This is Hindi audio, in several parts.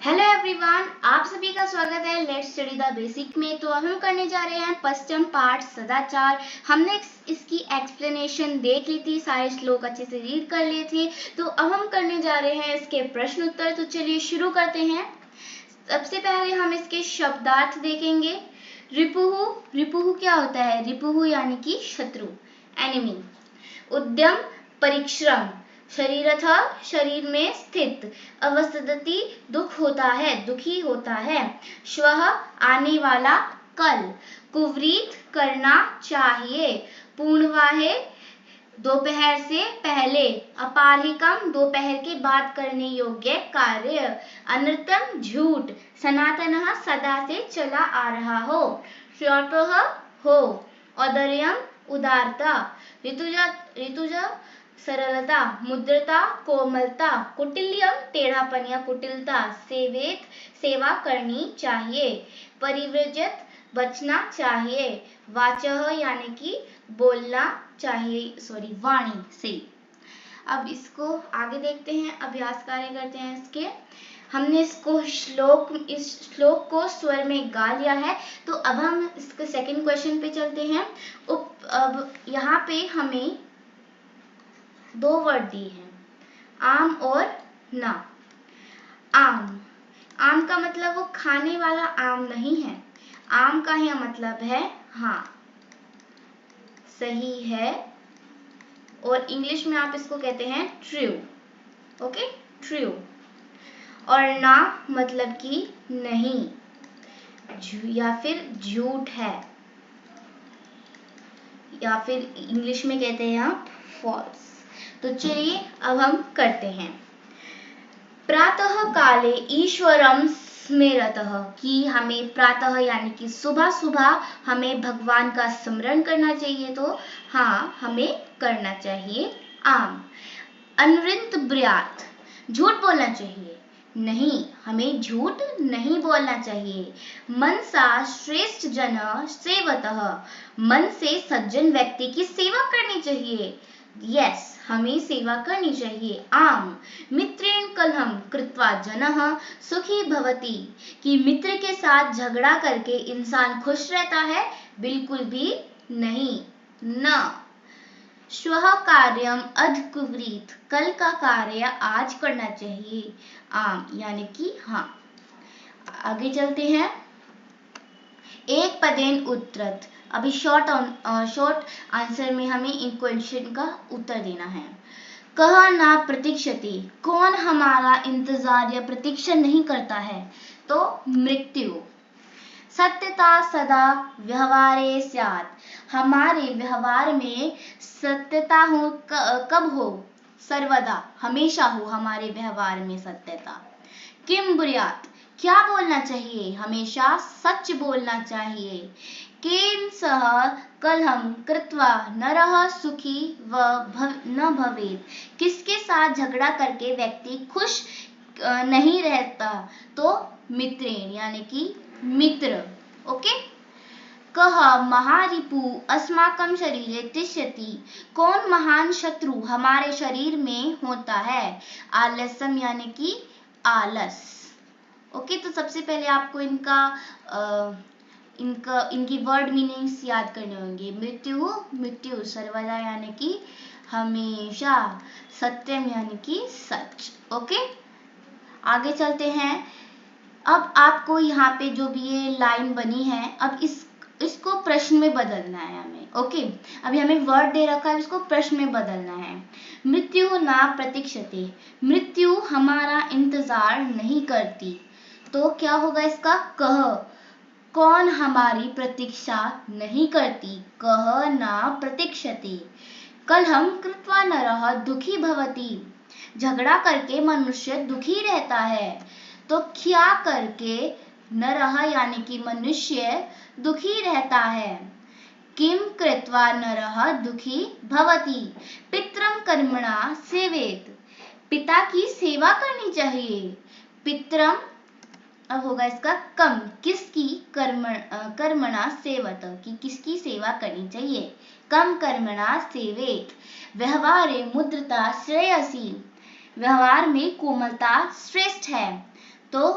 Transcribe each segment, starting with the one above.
हेलो एवरीवन, आप सभी का स्वागत है लेट्स स्टडी द बेसिक में। तो हम करने जा रहे हैं पश्चिम पाठ सदाचार। हमने इसकी एक्सप्लेनेशन देख ली थी, सारे श्लोक अच्छे से रीड कर लिए थे। तो अब हम करने जा रहे हैं इसके प्रश्न उत्तर। तो चलिए शुरू करते हैं। सबसे पहले हम इसके शब्दार्थ देखेंगे। रिपुहु, रिपुहु क्या होता है? रिपुहु यानी कि शत्रु, एनिमी। उद्यम, परिश्रम, शरीरतः शरीर में स्थित। अवसदति दुख होता है, दुखी होता है। श्वः आने वाला, कल। कुवरीत करना चाहिए। पूर्णवाहे दोपहर से पहले। अपारहिकम दोपहर के बाद करने योग्य कार्य। अनृतम झूठ। सनातनः सदा से चला आ रहा हो। श्योतः हो। औदर्यम उदारता। ऋतुजा ऋतुजा सरलता। मुद्रता कोमलता। कुटिल्यम टेढ़ापन या कुटिलता। सेवेत सेवा करनी चाहिए। परिव्रजत बचना चाहिए। वाचः यानी कि बोलना चाहिए, सॉरी वाणी से। अब इसको आगे देखते हैं, अभ्यास कार्य करते हैं इसके। हमने इस श्लोक को स्वर में गा लिया है। तो अब हम इसके सेकंड क्वेश्चन पे चलते हैं। अब यहाँ पे हमें दो वर्ड दिए हैं, आम और ना। आम, आम का मतलब वो खाने वाला आम नहीं है। आम का यह मतलब है हाँ, सही है, और इंग्लिश में आप इसको कहते हैं ट्रू। Okay, true. और ना मतलब कि नहीं या फिर झूठ है, या फिर इंग्लिश में कहते हैं आप फॉल्स। तो चलिए अब हम करते हैं। प्रातः काले ईश्वरम स्मरतः, कि हमें प्रातः यानी कि सुबह सुबह हमें भगवान का स्मरण करना चाहिए। तो हाँ, हमें करना चाहिए आम। अनृत ब्र्यात, झूठ बोलना चाहिए नहीं, हमें झूठ नहीं बोलना चाहिए। मनसा श्रेष्ठ जन सेवतः, मन से सज्जन व्यक्ति की सेवा करनी चाहिए। यस, हमें सेवा करनी चाहिए। आम। मित्रेण कलहम कृत्वा जनः सुखी भवति, कि मित्र के साथ झगड़ा करके इंसान खुश रहता है? बिल्कुल भी नहीं। न। श्वः कार्यम अद्य कुर्वीत, कल का कार्य आज करना चाहिए। आम यानी कि हाँ। आगे चलते हैं। एक पदेन उत्तरत, अभी शॉर्ट आंसर में हमें इन क्वेश्चन का उत्तर देना है। कह ना प्रतीक्षति, कौन हमारा इंतजार या प्रतीक्षा नहीं करता है? तो मृत्यु। सत्यता सदा व्यवहारे स्यात्, हमारे व्यवहार में सत्यता हो, कब हो? सर्वदा, हमेशा हो हमारे व्यवहार में सत्यता। किम ब्रूयात्, क्या बोलना चाहिए? हमेशा सच बोलना चाहिए। केन सह कलहम कृत्वा नरः सुखी व न भवेत्, किसके साथ झगड़ा करके व्यक्ति खुश नहीं रहता? तो मित्रेण यानी कि मित्र। ओके। कह महारिपु अस्माकं शरीरे तिष्ठति, कौन महान शत्रु हमारे शरीर में होता है? आलस्यम यानी कि आलस। ओके, तो सबसे पहले आपको इनकी वर्ड मीनिंग्स याद करने होंगे। मृत्यु, मृत्यु सर्वदा यानी कि हमेशा। सत्यम यानी कि सच। ओके, आगे चलते हैं। अब आपको यहाँ पे जो भी ये लाइन बनी है, अब इसको प्रश्न में बदलना है हमें। ओके, अभी हमें वर्ड दे रखा है, इसको प्रश्न में बदलना है। मृत्यु ना प्रतीक्षते, मृत्यु हमारा इंतजार नहीं करती। तो क्या होगा इसका? कह, कौन हमारी प्रतीक्षा नहीं करती? कह ना प्रतीक्षते। कलहम कृत्वा नरः दुखी भवति, झगड़ा करके मनुष्य दुखी रहता है। तो क्या करके नरः यानी कि मनुष्य दुखी रहता है? किम कृत्वा नरः दुखी भवति, पितरम कर्मणा सेवेत, पिता की सेवा करनी चाहिए। पितरम, अब होगा इसका कम, किसकी? कर्मणा सेवत, कि किसकी सेवा करनी चाहिए। कम कर्मणा सेवेत। व्यवहारे मुद्रता श्रेयसी, व्यवहार में कोमलता श्रेष्ठ है। तो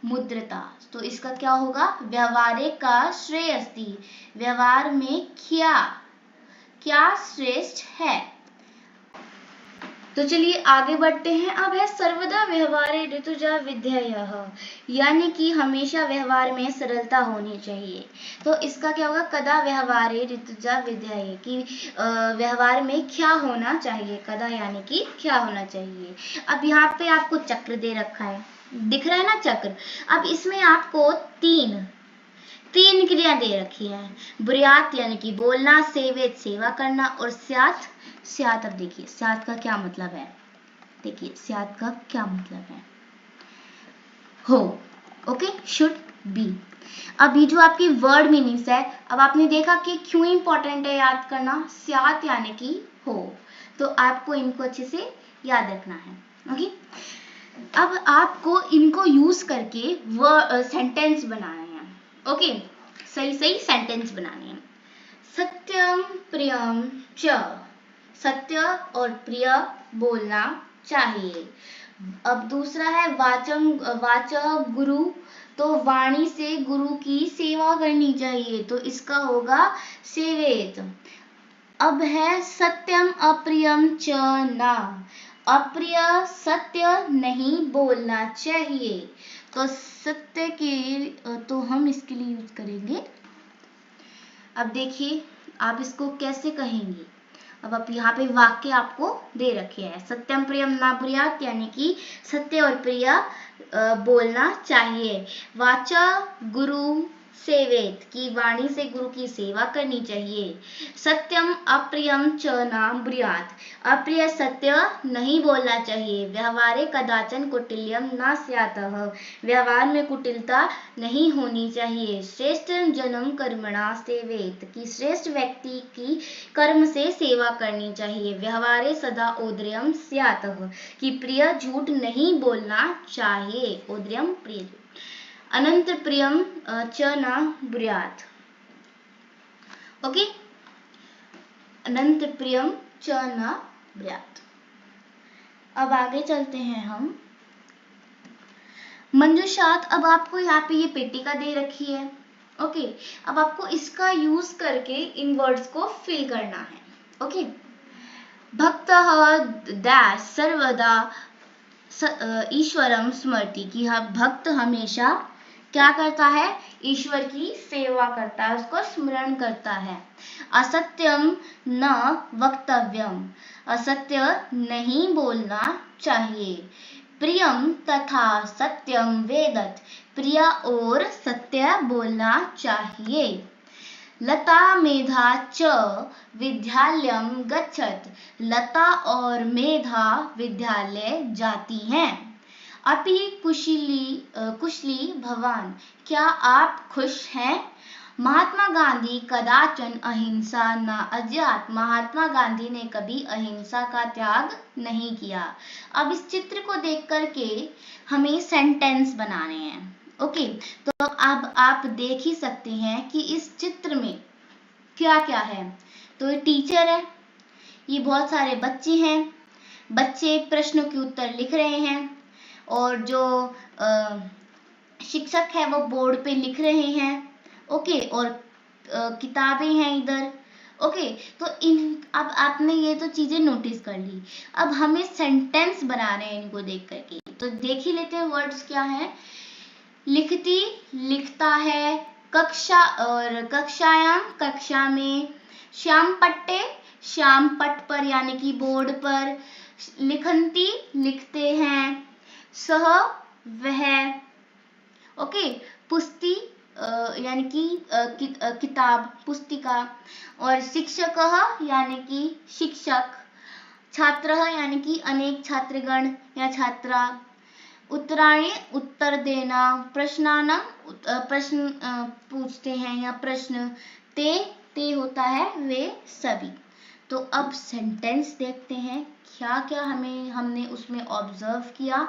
मुद्रता। तो इसका क्या होगा? व्यवहारे का श्रेय अस्ति, व्यवहार में क्या श्रेष्ठ है। तो चलिए आगे बढ़ते हैं। अब है सर्वदा व्यवहारे ऋतुजा विद्ययः, यानी कि हमेशा व्यवहार में सरलता होनी चाहिए। तो इसका क्या होगा? कदा व्यवहारे ऋतुजा विद्यये, कि व्यवहार में क्या होना चाहिए। कदा यानी कि क्या होना चाहिए। अब यहाँ पे आपको चक्र दे रखा है, दिख रहा है ना चक्र। अब इसमें आपको तीन क्रिया दे रखी है। ब्रुयात यानी कि बोलना, सेवेत सेवा करना, और स्यात। अब देखिए स्यात का क्या मतलब है। देखिए स्यात का क्या मतलब है, हो, ओके, शुड बी। अब ये जो आपकी वर्ड मीनिंग्स है, अब आपने देखा कि क्यों इंपॉर्टेंट है याद करना। स्यात यानी कि हो, तो आपको इनको अच्छे से याद रखना है, ओके। अब आपको इनको यूज करके सेंटेंस बनाने हैं, ओके, सही सेंटेंस बनाने हैं। सत्यम प्रियम च, सत्य और प्रिय बोलना चाहिए। अब दूसरा है वाचः गुरु, तो वाणी से गुरु की सेवा करनी चाहिए, तो इसका होगा सेवेत। अब है सत्यम अप्रियम च न, अप्रिय सत्य नहीं बोलना चाहिए, तो सत्य के तो हम इसके लिए यूज करेंगे। अब देखिए आप इसको कैसे कहेंगे। अब आप यहाँ पे वाक्य आपको दे रखे हैं। सत्यम प्रियम न ब्रुयात, यानी कि सत्य और प्रिय बोलना चाहिए। वाचा गुरु सेवेत, की वाणी से गुरु की सेवा करनी चाहिए। सत्यम अप्रियम च न ब्रुयात, अप्रिय सत्य नहीं बोलना चाहिए। व्यवहारे कदाचन कुटिल्यम न स्यातः, व्यवहार में कुटिलता नहीं होनी चाहिए। श्रेष्ठ जन्म कर्मणा सेवेत, की श्रेष्ठ व्यक्ति की कर्म से सेवा करनी चाहिए। व्यवहारे सदा औद्र्यम स्यातः, की प्रिय झूठ नहीं बोलना चाहिए। औद्र्यम प्रिय। अनंत प्रियम च न ब्रुयात, ओके, अनंत प्रियम च न ब्रुयात। अब आगे चलते हैं हम। मंजुषात, अब आपको यहाँ पे ये पेटिका दे रखी है, ओके। अब आपको इसका यूज करके इन वर्ड्स को फिल करना है, ओके। भक्तः डैश सर्वदा ईश्वरम स्मरति, कि भक्त हमेशा क्या करता है? ईश्वर की सेवा करता है, उसको स्मरण करता है। असत्यम न वक्तव्यम, असत्य नहीं बोलना चाहिए। प्रियम तथा सत्यम वेदत, प्रिय और सत्य बोलना चाहिए। लता मेधा च विद्यालयम गच्छत, लता और मेधा विद्यालय जाती हैं। अपि कुशली भवान, क्या आप खुश हैं? महात्मा गांधी कदाचन अहिंसा न अज्ञात, महात्मा गांधी ने कभी अहिंसा का त्याग नहीं किया। अब इस चित्र को देख करके हमें सेंटेंस बनाने हैं, ओके। तो अब आप देख ही सकते हैं कि इस चित्र में क्या क्या है। तो ये टीचर है, ये बहुत सारे बच्चे हैं, बच्चे प्रश्नों के उत्तर लिख रहे हैं, और जो शिक्षक है वो बोर्ड पे लिख रहे हैं, ओके, और किताबें हैं इधर, ओके। तो अब आपने ये तो चीजें नोटिस कर ली। अब हमें सेंटेंस बनाने हैं इनको देख करके, तो देख ही लेते हैं वर्ड्स क्या है। लिखती, लिखता है। कक्षा और कक्षायाम, कक्षा में। श्याम पट्टे, श्याम पट पर यानी कि बोर्ड पर। लिखंती, लिखते हैं। सह, वह, ओके। पुस्ति यानी कि किताब, पुस्तिका। और शिक्षकः यानी कि शिक्षक। छात्रः यानी कि अनेक छात्रगण या छात्रा। उत्तरायणी, उत्तर देना। प्रश्नानां, प्रश्न पूछते हैं या प्रश्न। ते होता है वे सभी। तो अब सेंटेंस देखते हैं क्या क्या हमने उसमें ऑब्जर्व किया।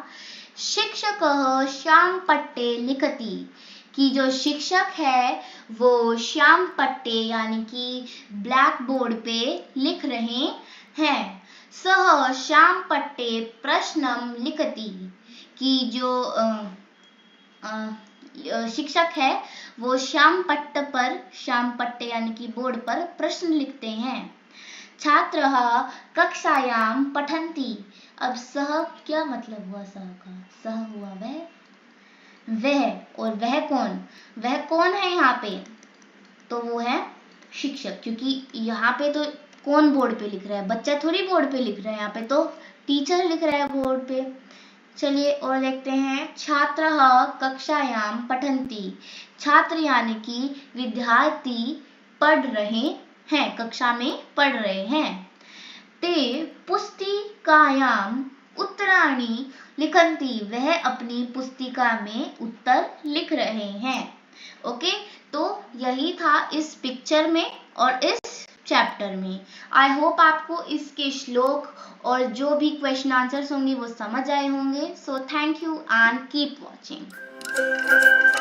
शिक्षकः श्याम पट्टे लिखति, कि जो शिक्षक है वो श्याम पट्टे यानी कि ब्लैक बोर्ड पे लिख रहे हैं। सह श्याम पट्टे प्रश्नम लिखति, कि जो शिक्षक है वो श्याम पट्ट यानी कि बोर्ड पर प्रश्न लिखते हैं। छात्रः कक्षायां पठन्ति। अब सह क्या मतलब हुआ? सह का सह हुआ वह, और वह कौन है यहाँ पे? तो वो है शिक्षक, क्योंकि यहाँ पे तो कौन बोर्ड पे लिख रहा है? बच्चा थोड़ी बोर्ड पे लिख रहा है, यहाँ पे तो टीचर लिख रहा है बोर्ड पे। चलिए और देखते हैं। छात्रः कक्षायां पठन्ति। छात्र यानी कि विद्यार्थी पढ़ रहे हैं, कक्षा में पढ़ रहे हैं। ते पुस्तिकायां उत्तराणि लिखन्ति। वह अपनी पुस्तिका में उत्तर लिख रहे हैं। ओके, तो यही था इस पिक्चर में और इस चैप्टर में। आई होप आपको इसके श्लोक और जो भी क्वेश्चन आंसर्स होंगे वो समझ आए होंगे। So thank you and keep watching.